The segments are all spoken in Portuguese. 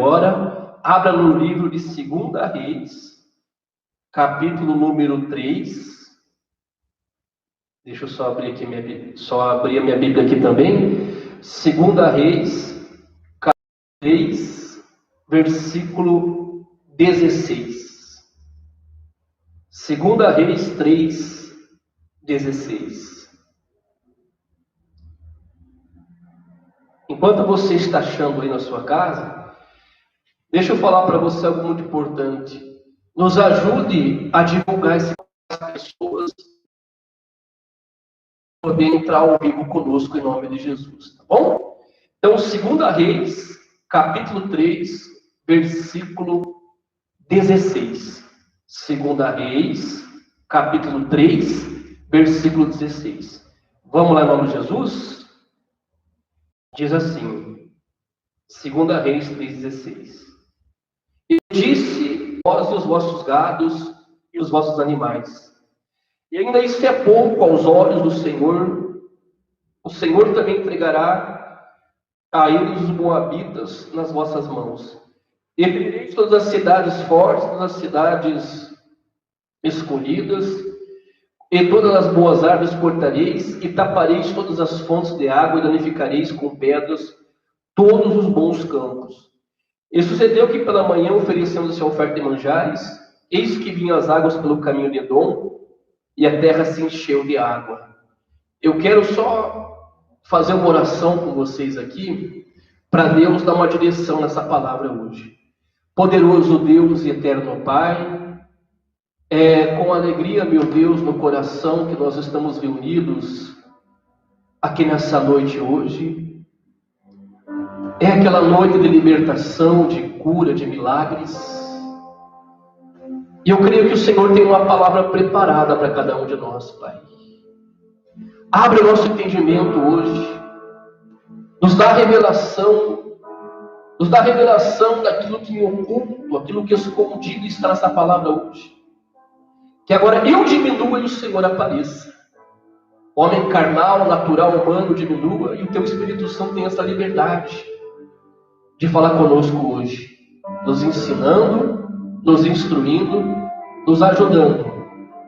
agora, abra no livro de 2 Reis, capítulo número 3. Deixa eu só abrir aqui a minha Bíblia aqui também. 2 Reis, capítulo 3, versículo 16. 2 Reis 3, 16. Enquanto você está achando aí na sua casa, deixa eu falar para você algo muito importante. Nos ajude a divulgar esse para as pessoas poder entrar ao vivo conosco em nome de Jesus, tá bom? Então, 2 Reis, capítulo 3, versículo 16. 2 Reis, capítulo 3, versículo 16. Vamos lá em nome de Jesus? Diz assim, 2 Reis 3,16. E disse vós e os vossos gados e os vossos animais. E ainda isso é pouco aos olhos do Senhor. O Senhor também entregará a eles os moabitas nas vossas mãos. E ferireis todas as cidades fortes, todas as cidades escolhidas, e todas as boas árvores cortareis, e tapareis todas as fontes de água, e danificareis com pedras todos os bons campos. E sucedeu que pela manhã, oferecendo-se a oferta de manjares, eis que vinham as águas pelo caminho de Edom, e a terra se encheu de água. Eu quero só fazer uma oração com vocês aqui, para Deus dar uma direção nessa palavra hoje. Poderoso Deus e eterno Pai, com alegria, meu Deus, no coração que nós estamos reunidos aqui nessa noite hoje. É aquela noite de libertação, de cura, de milagres. E eu creio que o Senhor tem uma palavra preparada para cada um de nós, Pai. Abre o nosso entendimento hoje. Nos dá revelação daquilo que me oculto, aquilo que escondido está nessa palavra hoje. Que agora eu diminua e o Senhor apareça. O homem carnal, natural, humano diminua e o Teu Espírito Santo tem essa liberdade de falar conosco hoje. Nos ensinando, nos instruindo, nos ajudando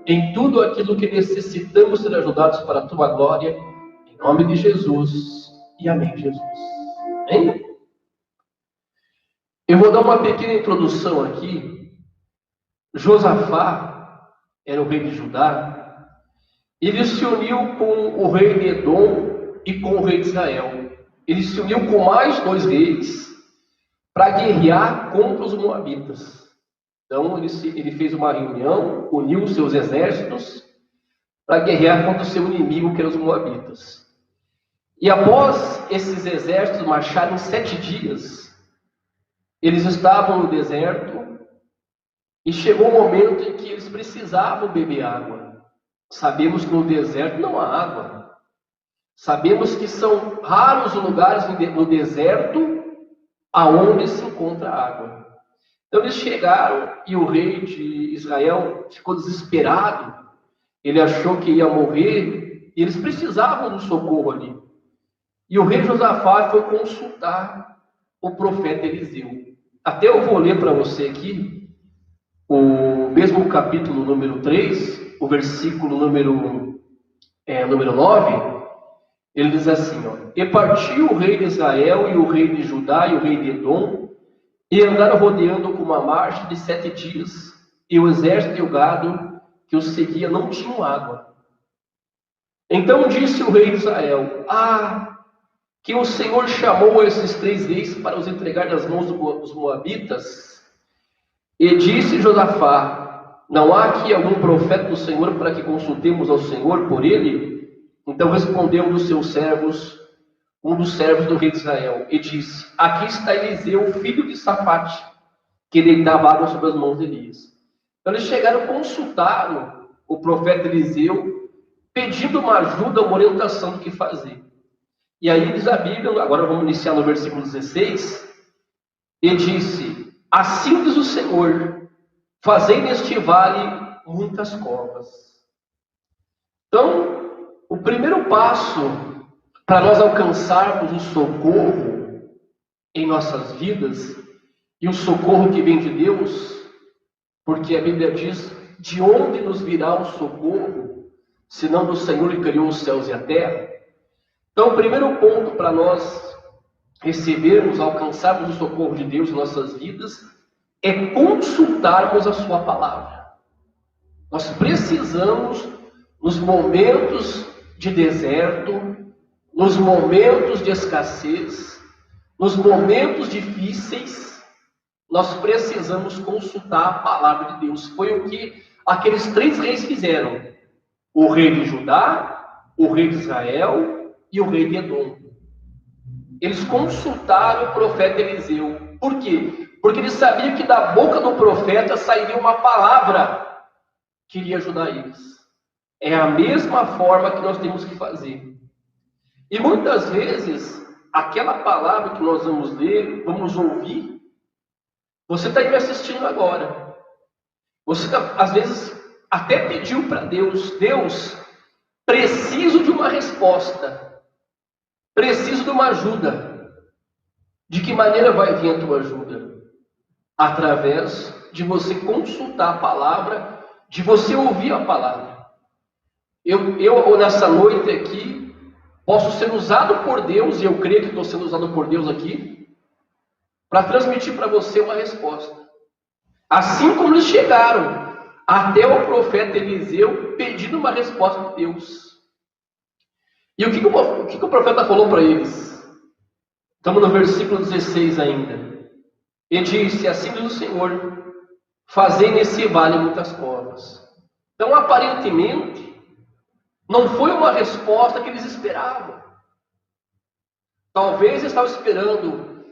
em tudo aquilo que necessitamos ser ajudados para a Tua glória. Em nome de Jesus. E amém, Jesus. Amém? Eu vou dar uma pequena introdução aqui. Josafá era o rei de Judá, ele se uniu com o rei de Edom e com o rei de Israel. Ele se uniu com mais 2 reis para guerrear contra os moabitas. Então ele fez uma reunião, uniu os seus exércitos para guerrear contra o seu inimigo, que eram os moabitas. E após esses exércitos marcharem 7 dias, eles estavam no deserto. E chegou o momento em que eles precisavam beber água. Sabemos que no deserto não há água. Sabemos que são raros os lugares no deserto aonde se encontra água. Então eles chegaram e o rei de Israel ficou desesperado. Ele achou que ia morrer e eles precisavam do socorro ali. E o rei Josafá foi consultar o profeta Eliseu. Até eu vou ler para você aqui o mesmo capítulo número 3, o versículo número 9, ele diz assim, E partiu o rei de Israel e o rei de Judá e o rei de Edom, e andaram rodeando com uma marcha de 7 dias, e o exército e o gado que os seguia não tinham água. Então disse o rei de Israel, que o Senhor chamou esses 3 reis para os entregar nas mãos dos moabitas. E disse Josafá, não há aqui algum profeta do Senhor para que consultemos ao Senhor por ele? Então respondeu um dos servos do rei de Israel, e disse, aqui está Eliseu, filho de Safate, que deitava água sobre as mãos de Elias. Então eles chegaram, consultaram o profeta Eliseu, pedindo uma ajuda, uma orientação do que fazer. E aí diz a Bíblia, agora vamos iniciar no versículo 16, e disse, assim diz o Senhor, fazei neste vale muitas covas. Então, o primeiro passo para nós alcançarmos o socorro em nossas vidas e o socorro que vem de Deus, porque a Bíblia diz: de onde nos virá o socorro, senão do Senhor que criou os céus e a terra? Então, o primeiro ponto para nós recebermos, alcançarmos o socorro de Deus em nossas vidas, é consultarmos a sua palavra. Nós precisamos, nos momentos de deserto, nos momentos de escassez, nos momentos difíceis, nós precisamos consultar a palavra de Deus. Foi o que aqueles 3 reis fizeram: o rei de Judá, o rei de Israel e o rei de Edom. Eles consultaram o profeta Eliseu. Por quê? Porque eles sabiam que da boca do profeta sairia uma palavra que iria ajudar eles. É a mesma forma que nós temos que fazer. E muitas vezes, aquela palavra que nós vamos ler, vamos ouvir, você está aí me assistindo agora. Você, às vezes, até pediu para Deus: Deus, preciso de uma resposta. Preciso de uma ajuda. De que maneira vai vir a tua ajuda? Através de você consultar a palavra, de você ouvir a palavra. Eu nessa noite aqui, posso ser usado por Deus, e eu creio que estou sendo usado por Deus aqui, para transmitir para você uma resposta. Assim como eles chegaram até o profeta Eliseu pedindo uma resposta de Deus. E o que o profeta falou para eles? Estamos no versículo 16 ainda. Ele disse: assim diz o Senhor, fazei nesse vale muitas covas. Então, aparentemente, não foi uma resposta que eles esperavam. Talvez eles estavam esperando: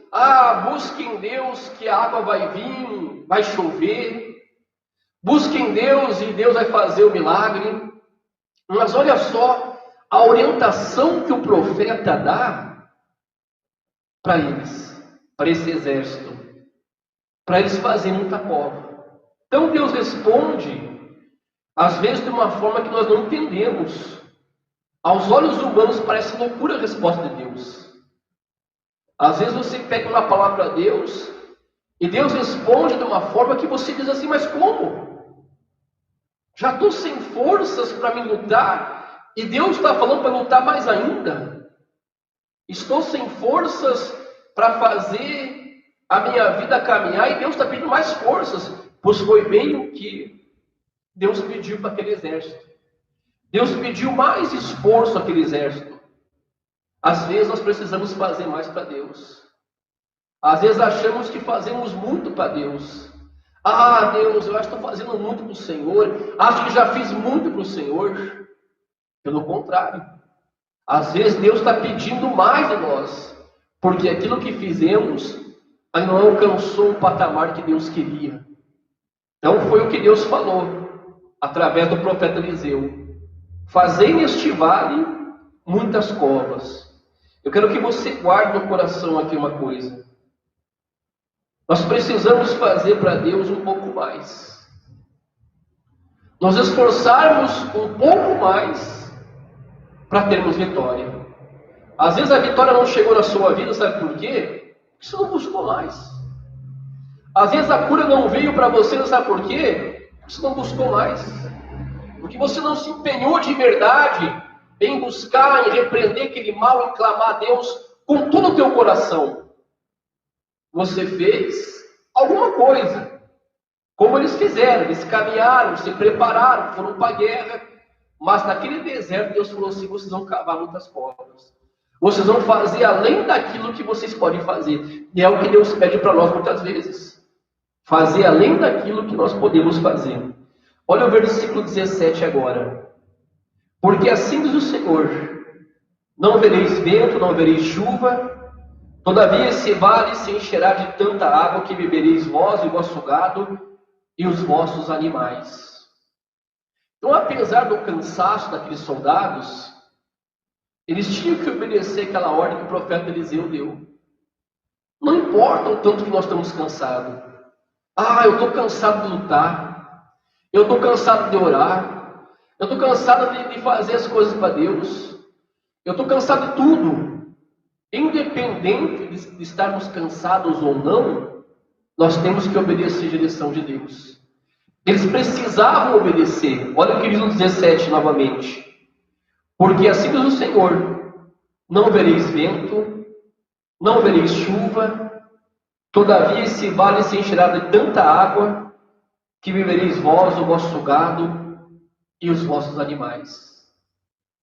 busquem Deus que a água vai vir, vai chover. Busquem Deus e Deus vai fazer o milagre. Mas olha só a orientação que o profeta dá para eles, para esse exército, para eles fazerem muita cova. Então Deus responde, às vezes de uma forma que nós não entendemos. Aos olhos humanos parece loucura a resposta de Deus. Às vezes você pede uma palavra para Deus e Deus responde de uma forma que você diz assim: mas como? Já estou sem forças para me lutar. E Deus está falando para lutar mais ainda. Estou sem forças para fazer a minha vida caminhar, e Deus está pedindo mais forças. Pois foi bem o que Deus pediu para aquele exército. Deus pediu mais esforço àquele exército. Às vezes nós precisamos fazer mais para Deus. Às vezes achamos que fazemos muito para Deus. Deus, eu acho que estou fazendo muito para o Senhor. Acho que já fiz muito para o Senhor. Pelo contrário, às vezes Deus está pedindo mais de nós, porque aquilo que fizemos ainda não alcançou o patamar que Deus queria. Então foi o que Deus falou, através do profeta Eliseu: fazei neste vale muitas covas. Eu quero que você guarde no coração aqui uma coisa. Nós precisamos fazer para Deus um pouco mais. Nos esforçarmos um pouco mais para termos vitória. Às vezes a vitória não chegou na sua vida, sabe por quê? Porque você não buscou mais. Às vezes a cura não veio para você, sabe por quê? Porque você não buscou mais. Porque você não se empenhou de verdade em buscar, em repreender aquele mal, em clamar a Deus com todo o teu coração. Você fez alguma coisa, como eles fizeram. Eles caminharam, se prepararam, foram para a guerra. Mas naquele deserto Deus falou assim: vocês vão cavar muitas covas. Vocês vão fazer além daquilo que vocês podem fazer. E é o que Deus pede para nós muitas vezes. Fazer além daquilo que nós podemos fazer. Olha o versículo 17 agora. Porque assim diz o Senhor: não vereis vento, não vereis chuva, todavia esse vale se encherá de tanta água que bebereis vós e o vosso gado e os vossos animais. Então, apesar do cansaço daqueles soldados, eles tinham que obedecer aquela ordem que o profeta Eliseu deu. Não importa o tanto que nós estamos cansados. Eu estou cansado de lutar. Eu estou cansado de orar. Eu estou cansado de fazer as coisas para Deus. Eu estou cansado de tudo. Independente de estarmos cansados ou não, nós temos que obedecer a direção de Deus. Eles precisavam obedecer. Olha o que diz no 17 novamente. Porque assim diz o Senhor: não vereis vento, não vereis chuva, todavia esse vale se encherá de tanta água, que vivereis vós, o vosso gado e os vossos animais.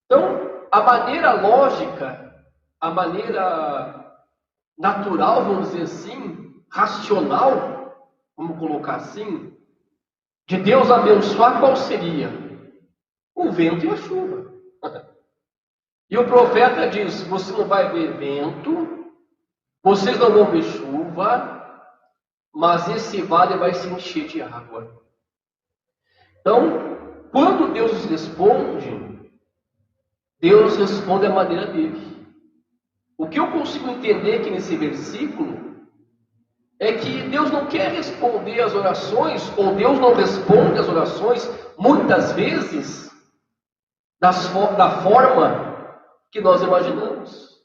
Então, a maneira lógica, a maneira natural, vamos dizer assim, racional, vamos colocar assim, de Deus abençoar, qual seria? O vento e a chuva. E o profeta diz: você não vai ver vento, vocês não vão ver chuva, mas esse vale vai se encher de água. Então, quando Deus nos responde à maneira dele. O que eu consigo entender aqui nesse versículo é que Deus não quer responder às orações, ou Deus não responde às orações, muitas vezes, da forma que nós imaginamos.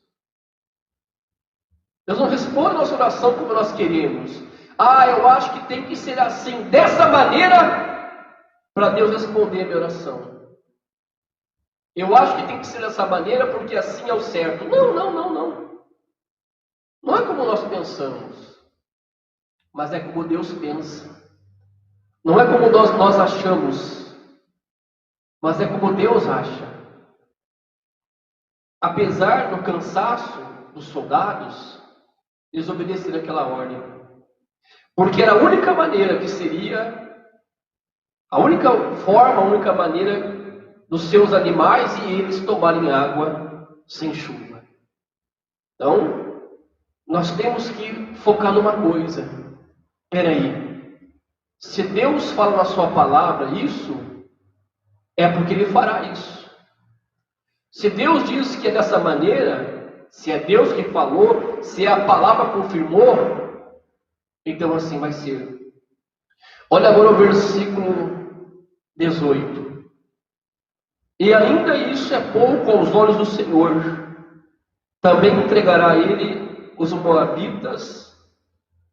Deus não responde a nossa oração como nós queremos. Eu acho que tem que ser assim, dessa maneira, para Deus responder a minha oração. Eu acho que tem que ser dessa maneira porque assim é o certo. Não. Não é como nós pensamos, mas é como Deus pensa. Não é como nós achamos, mas é como Deus acha. Apesar do cansaço dos soldados, eles obedeceram aquela ordem. Porque era a única maneira que seria, a única forma, a única maneira dos seus animais e eles tomarem água sem chuva. Então, nós temos que focar numa coisa. Peraí, se Deus fala na sua palavra isso, é porque Ele fará isso. Se Deus diz que é dessa maneira, se é Deus que falou, se a palavra confirmou, então assim vai ser. Olha agora o versículo 18. E ainda isso é pouco aos olhos do Senhor. Também entregará Ele os moabitas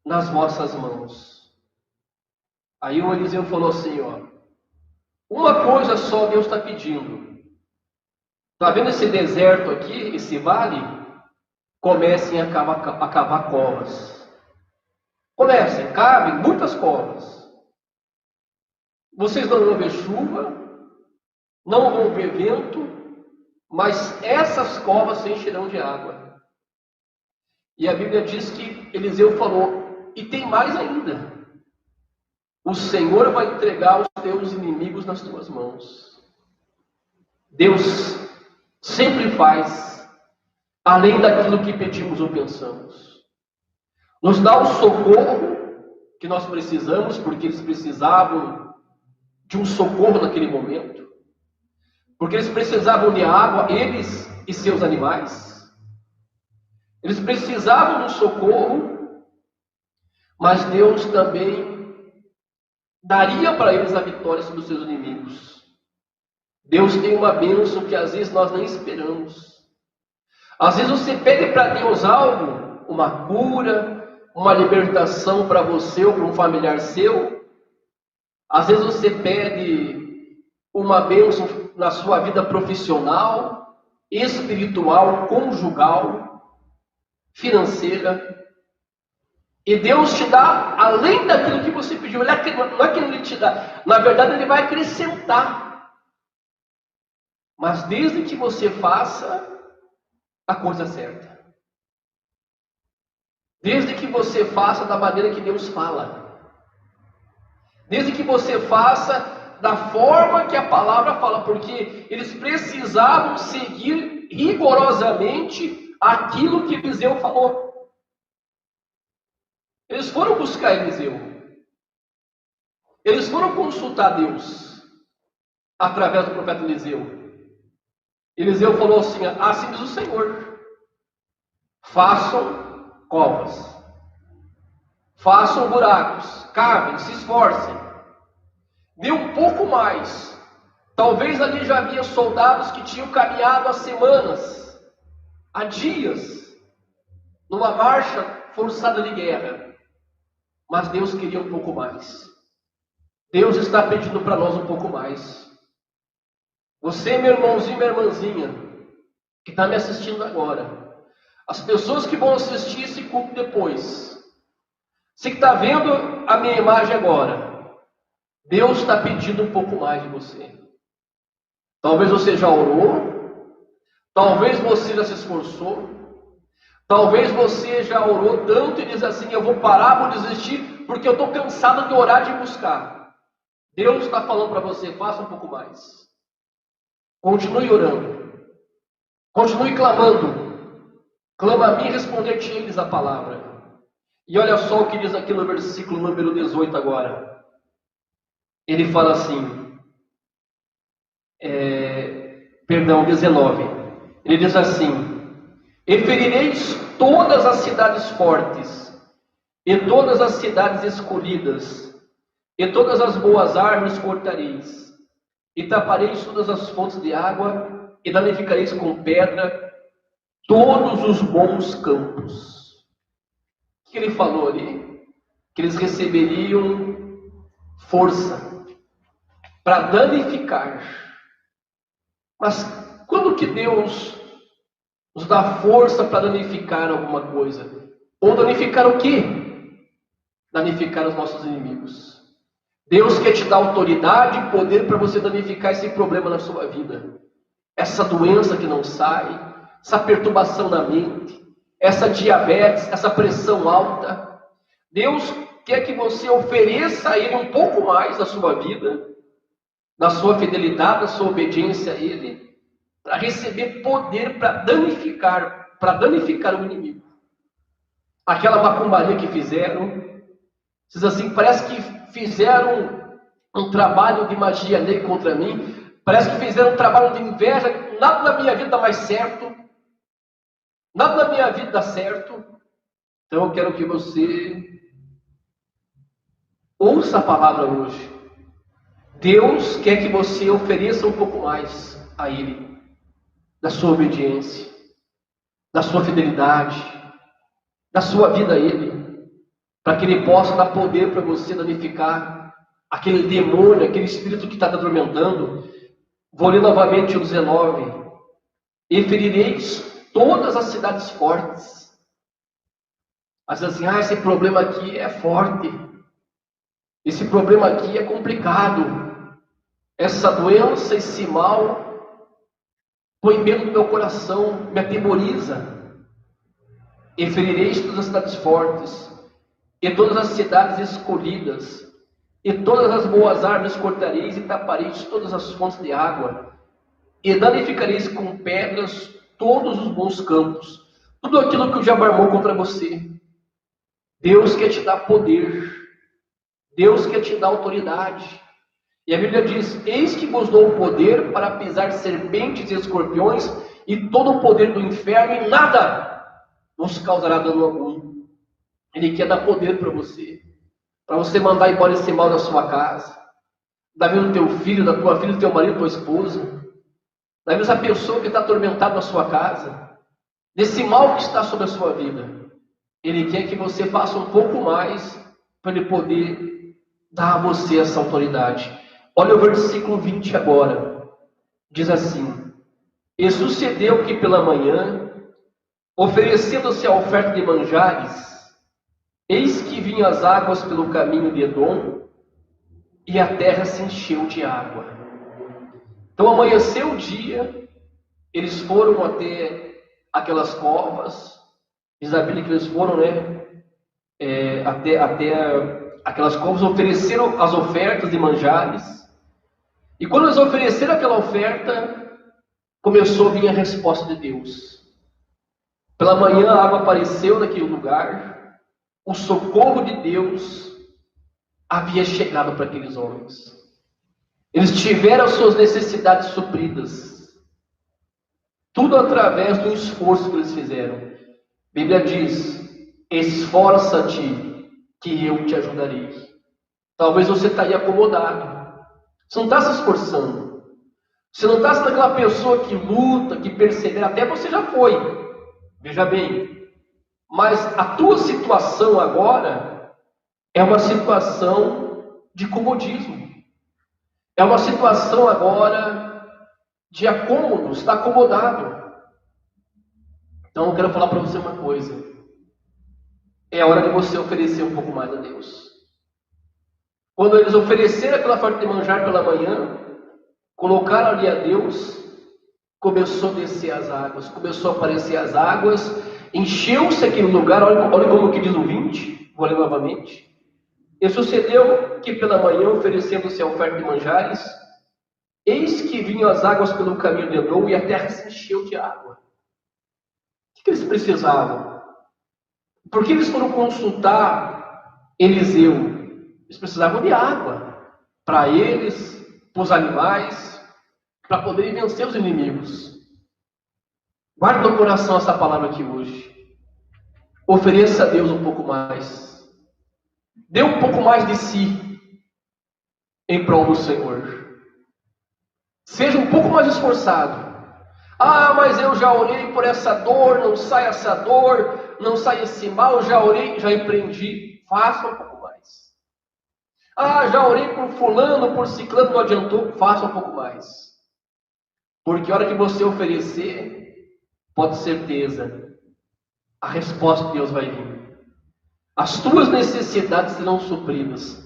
nas vossas mãos. Aí o Eliseu falou assim, uma coisa só Deus está pedindo. Está vendo esse deserto aqui, esse vale? Comecem a cavar covas. Comecem, cavem muitas covas. Vocês não vão ver chuva, não vão ver vento, mas essas covas se encherão de água. E a Bíblia diz que Eliseu falou, e tem mais ainda. O Senhor vai entregar os teus inimigos nas tuas mãos. Deus sempre faz além daquilo que pedimos ou pensamos. Nos dá o socorro que nós precisamos, porque eles precisavam de um socorro naquele momento. Porque eles precisavam de água, eles e seus animais. Eles precisavam do socorro, mas Deus também daria para eles a vitória sobre os seus inimigos. Deus tem uma bênção que às vezes nós nem esperamos. Às vezes você pede para Deus algo, uma cura, uma libertação para você ou para um familiar seu. Às vezes você pede uma bênção na sua vida profissional, espiritual, conjugal, financeira, e Deus te dá além daquilo que você pediu. Não é que Ele te dá, na verdade Ele vai acrescentar, mas desde que você faça a coisa certa, desde que você faça da maneira que Deus fala, desde que você faça da forma que a palavra fala, porque eles precisavam seguir rigorosamente aquilo que Eliseu falou. Eles foram buscar Eliseu. Eles foram consultar Deus através do profeta Eliseu. Eliseu falou assim, assim diz o Senhor: façam covas, façam buracos, cavem, se esforcem. Dê um pouco mais. Talvez ali já havia soldados que tinham caminhado há semanas, há dias, numa marcha forçada de guerra. mas Deus queria um pouco mais. Deus está pedindo para nós um pouco mais. Você, meu irmãozinho, minha irmãzinha, que está me assistindo agora, as pessoas que vão assistir esse culto depois, você que está vendo a minha imagem agora, Deus está pedindo um pouco mais de você. Talvez você já orou, talvez você já se esforçou, talvez você já orou tanto e diz assim: eu vou parar, vou desistir, porque eu estou cansado de orar, de buscar. Deus está falando para você: faça um pouco mais. Continue orando, continue clamando. Clama a mim e responder-te-eis a palavra. E olha só o que diz aqui no versículo número 18 agora. Ele fala assim, 19. Ele diz assim: e ferireis todas as cidades fortes, e todas as cidades escolhidas, e todas as boas árvores cortareis, e tapareis todas as fontes de água, e danificareis com pedra todos os bons campos. O que ele falou ali? Que eles receberiam força para danificar. Mas quando que Deus nos dá força para danificar alguma coisa? Ou danificar o quê? Danificar os nossos inimigos. Deus quer te dar autoridade e poder para você danificar esse problema na sua vida. Essa doença que não sai, essa perturbação na mente, essa diabetes, essa pressão alta. Deus quer que você ofereça a Ele um pouco mais da sua vida, da sua fidelidade, da sua obediência a Ele, para receber poder para danificar o inimigo. Aquela macumbaria que fizeram, diz assim, parece que fizeram um trabalho de magia negra contra mim, parece que fizeram um trabalho de inveja, nada na minha vida dá mais certo, nada na minha vida dá certo. Então eu quero que você ouça a palavra hoje. Deus quer que você ofereça um pouco mais a Ele, da sua obediência, da sua fidelidade, da sua vida a Ele, para que Ele possa dar poder para você danificar aquele demônio, aquele espírito que está te atormentando. Vou ler novamente o 19. E ferireis todas as cidades fortes. Às vezes assim, esse problema aqui é forte, esse problema aqui é complicado, essa doença, esse mal, põe medo no meu coração, me atemoriza. E ferireis todas as cidades fortes, e todas as cidades escolhidas, e todas as boas árvores cortareis, e tapareis todas as fontes de água, e danificareis com pedras todos os bons campos, tudo aquilo que o diabo armou contra você. Deus quer te dar poder, Deus quer te dar autoridade. E a Bíblia diz: eis que vos dou o poder para pisar serpentes e escorpiões e todo o poder do inferno, e nada nos causará dano algum. Ele quer dar poder para você mandar embora esse mal da sua casa, da vida do teu filho, da tua filha, do teu marido, da tua esposa, da mesma pessoa que está atormentada na sua casa, desse mal que está sobre a sua vida. Ele quer que você faça um pouco mais para Ele poder dar a você essa autoridade. Olha o versículo 20 agora. Diz assim: e sucedeu que pela manhã, oferecendo-se a oferta de manjares, eis que vinham as águas pelo caminho de Edom, e a terra se encheu de água. Então amanheceu o dia, eles foram até aquelas covas, diz a Bíblia que eles foram, até aquelas covas, ofereceram as ofertas de manjares, e quando eles ofereceram aquela oferta, começou a vir a resposta de Deus. Pela manhã a água apareceu naquele lugar, o socorro de Deus havia chegado para aqueles homens. Eles tiveram as suas necessidades supridas, tudo através do esforço que eles fizeram. A Bíblia diz: esforça-te que eu te ajudarei. Talvez você está aí acomodado, você não está se esforçando, você não está sendo aquela pessoa que luta, que persevera. Até você já foi, veja bem, mas a tua situação agora é uma situação de comodismo. É uma situação agora de acômodo, está acomodado. Então eu quero falar para você uma coisa. É hora de você oferecer um pouco mais a Deus. Quando eles ofereceram aquela oferta de manjar pela manhã, colocaram ali a Deus, começou a descer as águas, começou a aparecer as águas, encheu-se aquele lugar, olha como que diz o 20, vou ler novamente. E sucedeu que pela manhã, oferecendo-se a oferta de manjares, eis que vinham as águas pelo caminho de Edom e a terra se encheu de água. O que eles precisavam? Por que eles foram consultar Eliseu? Eles precisavam de água para eles, para os animais, para poderem vencer os inimigos. Guarde no coração essa palavra aqui hoje. Ofereça a Deus um pouco mais. Dê um pouco mais de si em prol do Senhor. Seja um pouco mais esforçado. Ah, mas eu já orei por essa dor, não sai essa dor, não sai esse mal, já orei, já empreendi. Faça um pouco mais. Ah, já orei por fulano, por ciclano, não adiantou. Faça um pouco mais. Porque a hora que você oferecer, pode ter certeza, a resposta de Deus vai vir. As tuas necessidades serão supridas,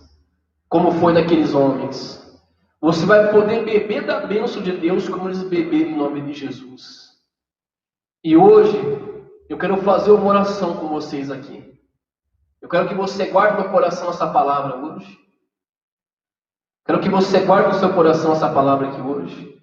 como foi daqueles homens. Você vai poder beber da bênção de Deus como eles beberam em nome de Jesus. E hoje, eu quero fazer uma oração com vocês aqui. Eu quero que você guarde no coração essa palavra hoje. Quero que você guarde no seu coração essa palavra aqui hoje.